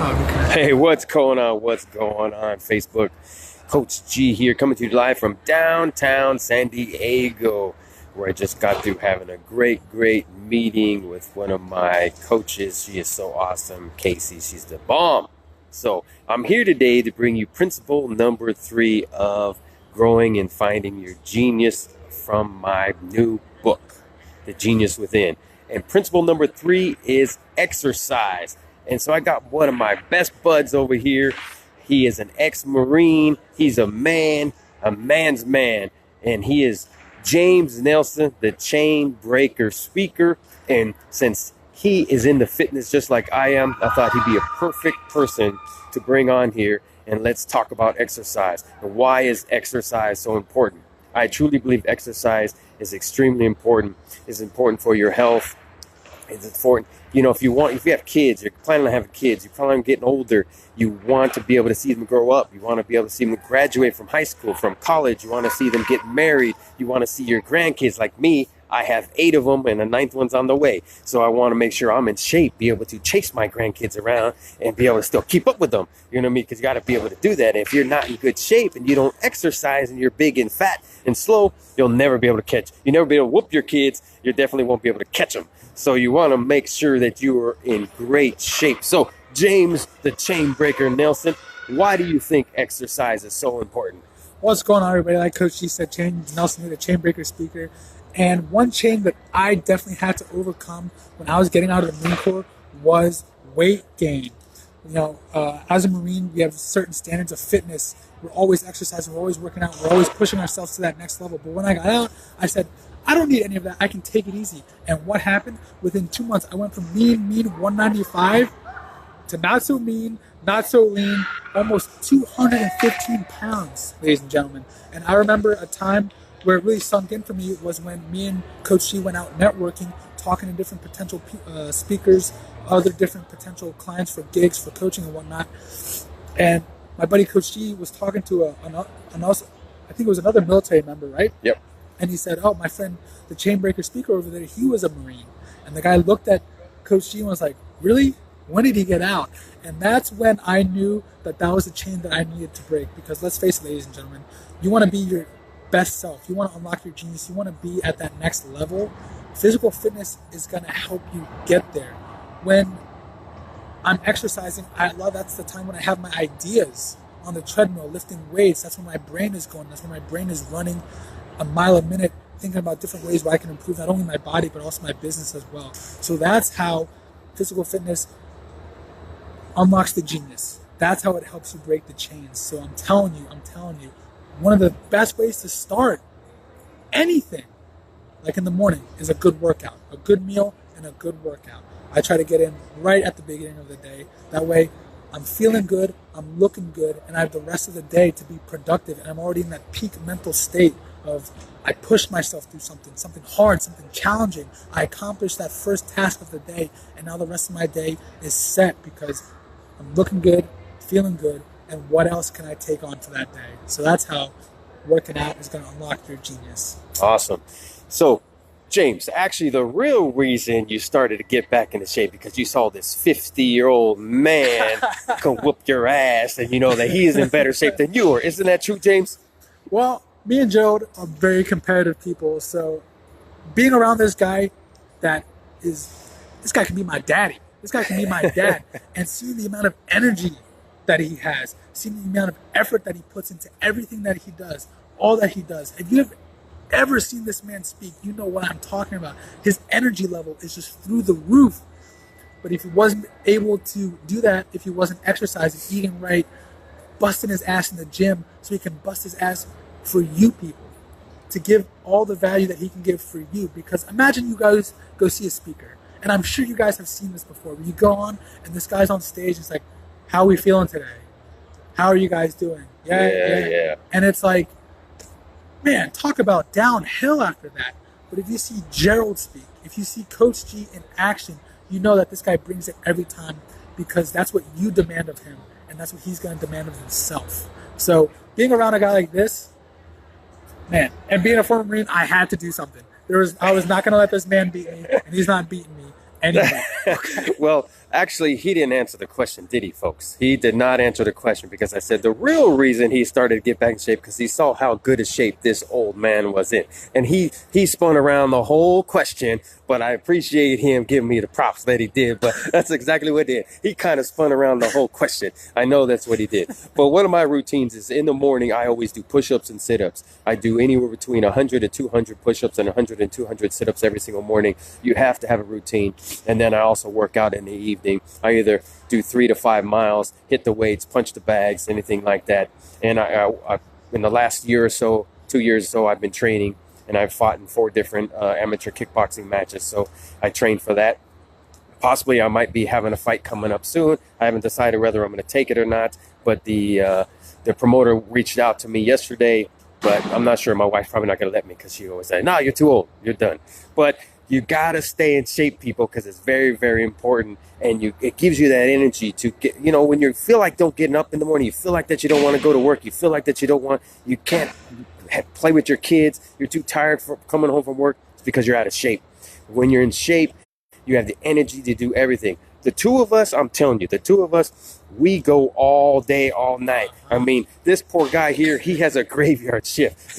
Hey, what's going on? What's going on? Facebook, Coach G here, coming to you live from downtown San Diego, where I just got through having a great meeting with one of my coaches. She is so awesome, Casey. She's the bomb. So I'm here today to bring you principle number 3 of growing and finding your genius from my new book, The Genius Within. And principle number 3 is exercise. And so I got one of my best buds over here. He is an ex-Marine. He's a man's man. And he is James Nelson, the chain breaker speaker. And since he is into fitness just like I am, I thought he'd be a perfect person to bring on here. And let's talk about exercise. And why is exercise so important? I truly believe exercise is extremely important. It's important for your health. It's important, if you have kids, you're planning on having kids, you're planning on getting older, you want to be able to see them grow up, you want to be able to see them graduate from high school, from college, you want to see them get married, you want to see your grandkids. Like me, I have 8 of them and the 9th one's on the way. So I want to make sure I'm in shape, be able to chase my grandkids around and be able to still keep up with them. You know what I mean? Because you got to be able to do that. And if you're not in good shape and you don't exercise and you're big and fat and slow, you'll never be able to catch. You'll never be able to whoop your kids. You definitely won't be able to catch them. So you want to make sure that you are in great shape. So James, the chain breaker Nelson, why do you think exercise is so important? What's going on, everybody? Like Coach G said, James Nelson, the chain breaker speaker. And one chain that I definitely had to overcome when I was getting out of the Marine Corps was weight gain. As a Marine, we have certain standards of fitness. We're always exercising, we're always working out, we're always pushing ourselves to that next level. But when I got out, I said, I don't need any of that. I can take it easy. And what happened? Within 2 months, I went from mean 195 to not so mean, not so lean, almost 215 pounds, ladies and gentlemen. And I remember a time where it really sunk in for me was when me and Coach G went out networking, talking to different potential speakers, other different potential clients for gigs, for coaching and whatnot. And my buddy Coach G was talking to I think it was another military member, right? Yep. And he said, oh, my friend, the chain breaker speaker over there, he was a Marine. And the guy looked at Coach G and was like, really? When did he get out? And that's when I knew that was the chain that I needed to break. Because let's face it, ladies and gentlemen, you want to be your best self. You want to unlock your genius. You want to be at that next level. Physical fitness is going to help you get there. When I'm exercising, that's the time when I have my ideas on the treadmill, lifting weights. That's when my brain is going. That's when my brain is running a mile a minute, thinking about different ways where I can improve not only my body, but also my business as well. So that's how physical fitness unlocks the genius. That's how it helps you break the chains. So I'm telling you, one of the best ways to start anything, like in the morning, is a good workout, a good meal and a good workout. I try to get in right at the beginning of the day. That way I'm feeling good, I'm looking good, and I have the rest of the day to be productive. And I'm already in that peak mental state of I pushed myself through something hard, something challenging. I accomplished that first task of the day, and now the rest of my day is set because I'm looking good, feeling good, and what else can I take on for that day? So that's how working out is going to unlock your genius. Awesome. So, James, actually the real reason you started to get back into shape because you saw this 50-year-old man come whoop your ass and you know that he is in better shape than you are. Isn't that true, James? Well, me and Joe are very competitive people, so being around this guy this guy can be my daddy. This guy can be my dad. And seeing the amount of energy that he has, seeing the amount of effort that he puts into everything that he does, all that he does. If you have ever seen this man speak, you know what I'm talking about. His energy level is just through the roof. But if he wasn't able to do that, if he wasn't exercising, eating right, busting his ass in the gym so he can bust his ass for you people, to give all the value that he can give for you. Because imagine you guys go see a speaker, and I'm sure you guys have seen this before, where you go on and this guy's on stage and it's like, how are we feeling today? How are you guys doing? Yeah. And it's like, man, talk about downhill after that. But if you see Gerald speak, if you see Coach G in action, you know that this guy brings it every time because that's what you demand of him, and that's what he's going to demand of himself. So being around a guy like this, man, and being a former Marine, I had to do something. I was not going to let this man beat me, and he's not beating me anymore. Well, Actually, he didn't answer the question, did he, folks? He did not answer the question, because I said the real reason he started to get back in shape because he saw how good a shape this old man was in. And he spun around the whole question, but I appreciate him giving me the props that he did. But that's exactly what he did. He kind of spun around the whole question. I know that's what he did. But one of my routines is in the morning, I always do push-ups and sit-ups. I do anywhere between 100 and 200 push-ups and 100 and 200 sit-ups every single morning. You have to have a routine. And then I also work out in the evening. I either do 3 to 5 miles, hit the weights, punch the bags, anything like that. And I in the last year or so, 2 years or so, I've been training, and I've fought in 4 different amateur kickboxing matches. So I train for that. Possibly I might be having a fight coming up soon. I haven't decided whether I'm going to take it or not. But the promoter reached out to me yesterday, but I'm not sure. My wife's probably not going to let me, because she always says, "No, you're too old. You're done." But you got to stay in shape, people, because it's very, very important. And it gives you that energy to get, when you feel like don't getting up in the morning, you feel like that you don't want to go to work, you feel like that you can't play with your kids, you're too tired for coming home from work, it's because you're out of shape. When you're in shape, you have the energy to do everything. The two of us, I'm telling you, we go all day, all night. I mean, this poor guy here, he has a graveyard shift.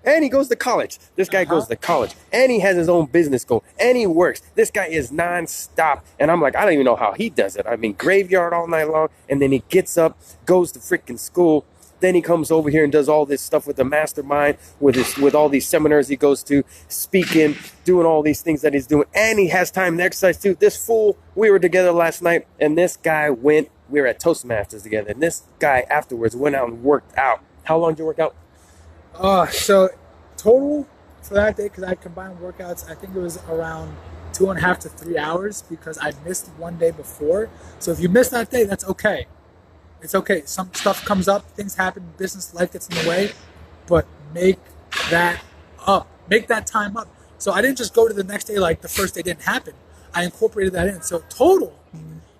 And he goes to college. This guy goes to college. And he has his own business going. And he works. This guy is nonstop. And I'm like, I don't even know how he does it. I mean, graveyard all night long. And then he gets up, goes to freaking school. Then he comes over here and does all this stuff with the mastermind, with all these seminars he goes to, speaking, doing all these things that he's doing. And he has time to exercise too. This fool, we were together last night, and this guy we were at Toastmasters together, and this guy afterwards went out and worked out. How long did you work out? So total for that day, because I combined workouts, I think it was around 2.5 to 3 hours, because I missed one day before. So if you miss that day, that's okay. It's okay. Some stuff comes up, things happen, business life gets in the way, but make that up. Make that time up. So I didn't just go to the next day like the first day didn't happen. I incorporated that in. So total,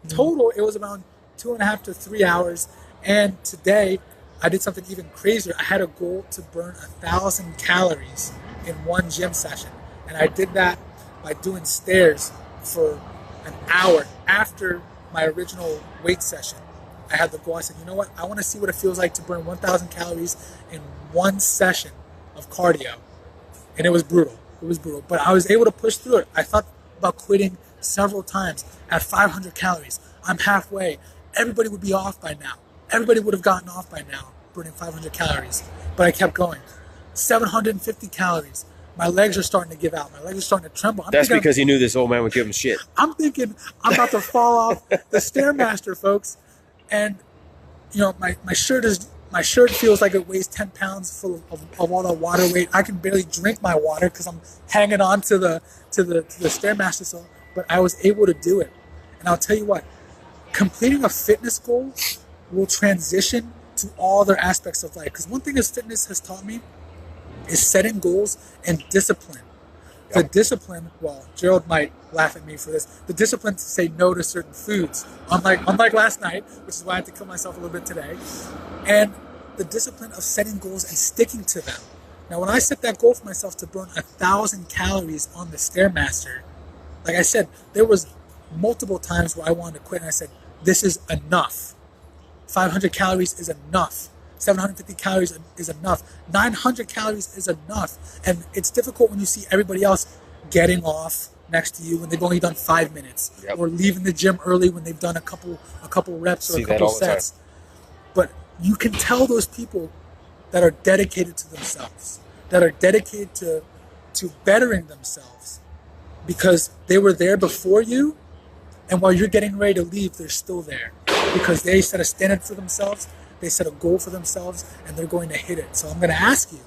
it was around 2.5 to 3 hours. And today I did something even crazier. I had a goal to burn 1,000 calories in one gym session. And I did that by doing stairs for an hour after my original weight session. I had the goal. I said, you know what? I want to see what it feels like to burn 1,000 calories in one session of cardio. And it was brutal. But I was able to push through it. I thought about quitting several times. At 500 calories, I'm halfway. Everybody would be off by now. Everybody would have gotten off by now, burning 500 calories. But I kept going. 750 calories. My legs are starting to give out. My legs are starting to tremble. That's because he knew this old man would give him shit. I'm thinking I'm about to fall off the Stairmaster, folks. And my shirt feels like it weighs 10 pounds full of all the water weight. I can barely drink my water because I'm hanging on to the Stairmaster. So, but I was able to do it. And I'll tell you what, completing a fitness goal will transition to all other aspects of life. Because one thing that fitness has taught me is setting goals and discipline. The discipline, well, Gerald might laugh at me for this, the discipline to say no to certain foods, unlike last night, which is why I had to kill myself a little bit today, and the discipline of setting goals and sticking to them. Now, when I set that goal for myself to burn 1,000 calories on the Stairmaster, like I said, there was multiple times where I wanted to quit, and I said, this is enough. 500 calories is enough. 750 calories is enough. 900 calories is enough. And it's difficult when you see everybody else getting off next to you when they've only done 5 minutes, or leaving the gym early when they've done a couple reps or a couple sets. But you can tell those people that are dedicated to themselves, that are dedicated to bettering themselves, because they were there before you, and while you're getting ready to leave, they're still there because they set a standard for themselves. They set a goal for themselves, and they're going to hit it. So I'm going to ask you,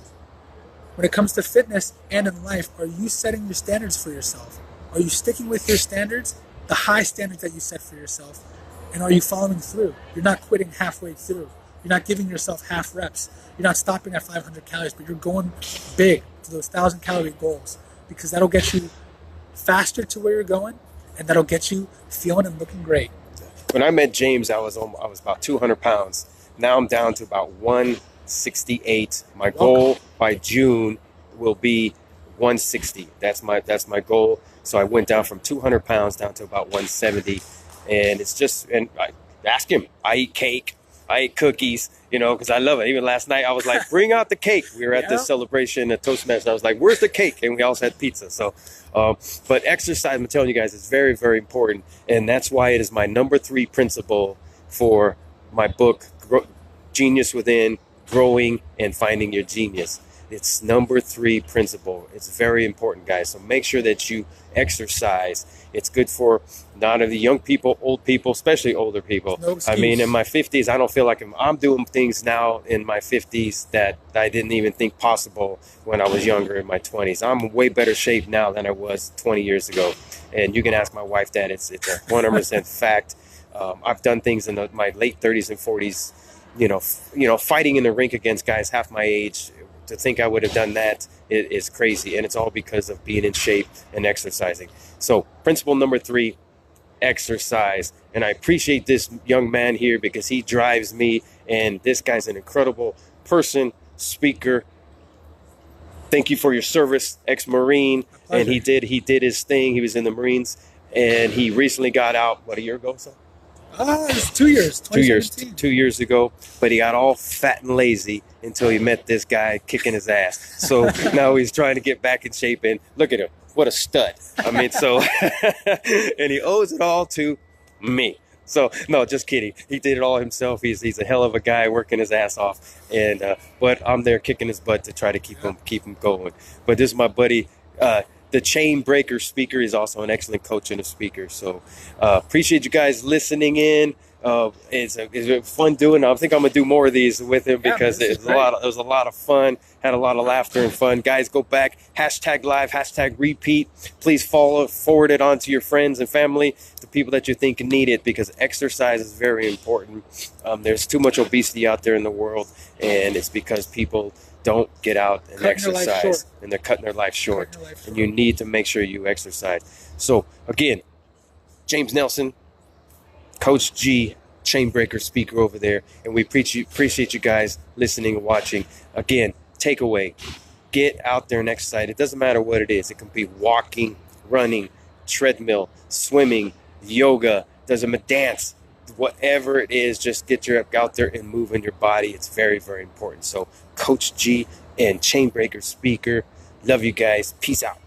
when it comes to fitness and in life, are you setting your standards for yourself? Are you sticking with your standards, the high standards that you set for yourself? And are you following through? You're not quitting halfway through. You're not giving yourself half reps. You're not stopping at 500 calories, but you're going big to those 1,000 calorie goals, because that'll get you faster to where you're going, and that'll get you feeling and looking great. When I met James, I was about 200 pounds. Now I'm down to about 168. My goal by June will be 160. That's my goal. So I went down from 200 pounds down to about 170. And it's just, and I ask him, I eat cake, I eat cookies, you know, because I love it. Even last night, I was like, bring out the cake. We were at this celebration at Toastmasters. I was like, where's the cake? And we also had pizza. So, but exercise, I'm telling you guys, is very, very important. And that's why it is my number 3 principle for my book, Genius Within, Growing and Finding Your Genius. It's number 3 principle. It's very important, guys. So make sure that you exercise. It's good for not only young people, old people, especially older people. No excuse. I mean, in my 50s, I don't feel like I'm doing things now in my 50s that I didn't even think possible when I was younger in my 20s. I'm in way better shape now than I was 20 years ago. And you can ask my wife that. It's a 100% fact. I've done things in my late 30s and 40s, you know, fighting in the rink against guys half my age. To think I would have done that is crazy, and it's all because of being in shape and exercising. So principle number 3, exercise. And I appreciate this young man here because he drives me, and this guy's an incredible person, speaker. Thank you for your service, ex-Marine. And he did his thing. He was in the Marines, and he recently got out, what, a year ago, so? It's 2 years. 2 years ago, but he got all fat and lazy until he met this guy kicking his ass. So now he's trying to get back in shape, and look at him. What a stud. I mean, so, and he owes it all to me. So, no, just kidding. He did it all himself. He's a hell of a guy working his ass off. And, but I'm there kicking his butt to try to keep him going. But this is my buddy, the Chain Breaker speaker. Is also an excellent coach and a speaker. So appreciate you guys listening in. It's been fun doing it. I think I'm gonna do more of these with him because it was a lot of fun. Had a lot of laughter and fun. Guys, go back, #live, #repeat. Please forward it on to your friends and family, the people that you think need it, because exercise is very important. There's too much obesity out there in the world, and it's because people don't get out and exercise, and they're cutting their life short. And you need to make sure you exercise. So again, James Nelson, Coach G, Chainbreaker speaker over there, and we appreciate you guys listening and watching. Again, takeaway: get out there and exercise. It doesn't matter what it is. It can be walking, running, treadmill, swimming, yoga, doesn't matter, dance. Whatever it is, just get your out there and move in your body. It's very, very important. So Coach G and Chainbreaker speaker, love you guys. Peace out.